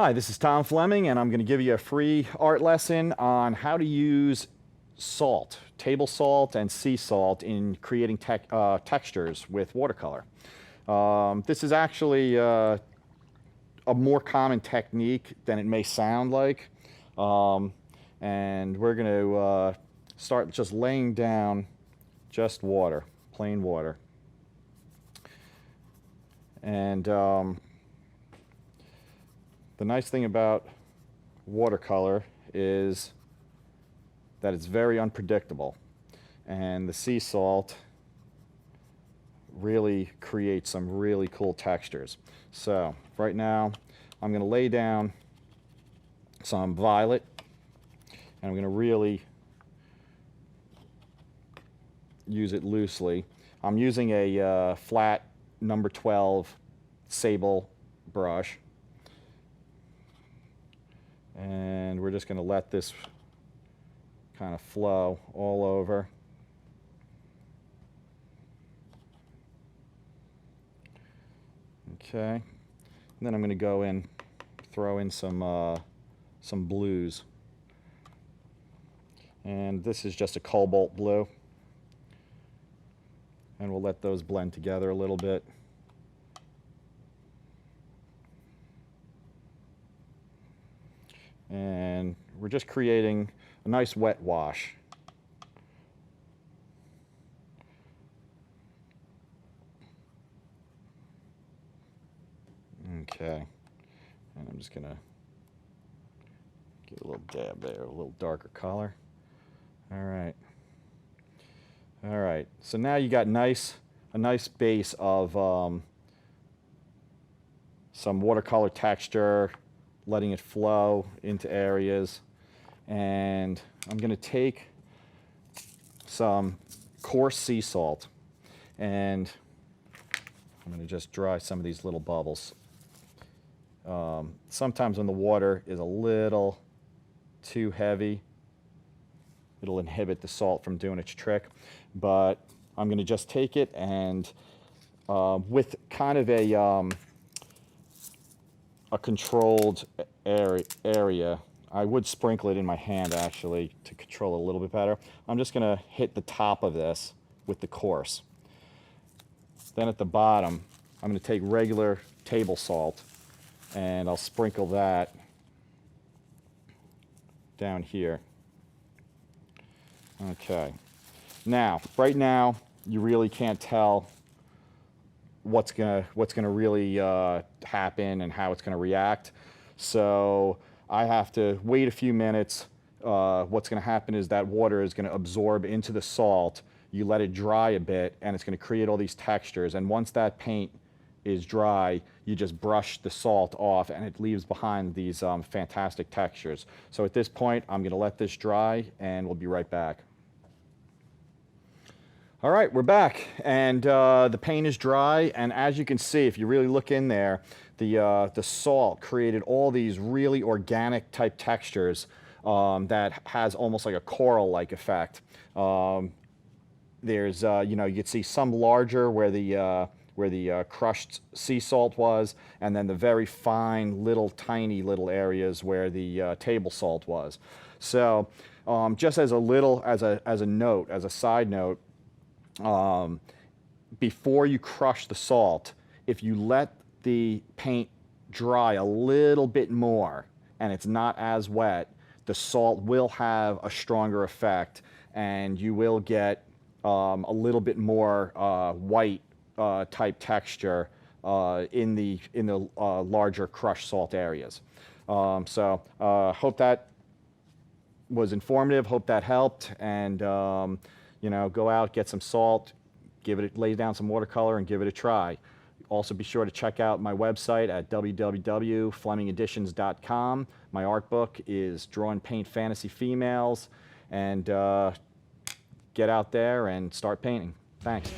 Hi, this is Tom Fleming, and I'm going to give you a free art lesson on how to use salt, table salt and sea salt in creating textures with watercolor. This is actually a more common technique than it may sound like, and we're going to start just laying down just water, plain water. And the nice thing about watercolor is that it's very unpredictable, and the sea salt really creates some really cool textures. So right now I'm going to lay down some violet, and I'm going to really use it loosely. I'm using a flat number 12 sable brush, and we're just going to let this kind of flow all over. Okay, and then I'm going to go in, throw in some blues, and this is just a cobalt blue, and we'll let those blend together a little bit. And we're just creating a nice wet wash. Okay, and I'm just gonna get a little dab there, a little darker color. All right, so now you got a nice base of some watercolor texture, letting it flow into areas. And I'm going to take some coarse sea salt, and I'm going to just dry some of these little bubbles. Sometimes when the water is a little too heavy, it'll inhibit the salt from doing its trick. But I'm going to just take it, and with kind of a controlled area, I would sprinkle it in my hand actually to control it a little bit better. I'm just going to hit the top of this with the coarse. Then at the bottom, I'm going to take regular table salt, and I'll sprinkle that down here. Okay. Now, right now, you really can't tell what's gonna really happen and how it's gonna react. So I have to wait a few minutes. What's gonna happen is that water is gonna absorb into the salt. You let it dry a bit, and it's gonna create all these textures. And once that paint is dry, you just brush the salt off, and it leaves behind these fantastic textures. So at this point, I'm gonna let this dry, and we'll be right back. All right, we're back, and the paint is dry, and as you can see, if you really look in there, the salt created all these really organic type textures that has almost like a coral-like effect. There's, you know, you can see some larger where the crushed sea salt was, and then the very fine little tiny little areas where the table salt was. So just as a note, as a side note, before you crush the salt, if you let the paint dry a little bit more and it's not as wet, the salt will have a stronger effect, and you will get a little bit more white type texture in the larger crushed salt areas. So hope that was informative, hope that helped, and you know, go out, get some salt, lay down some watercolor, and give it a try. Also, be sure to check out my website at www.flemingeditions.com. My art book is Draw and Paint Fantasy Females, and get out there and start painting. Thanks.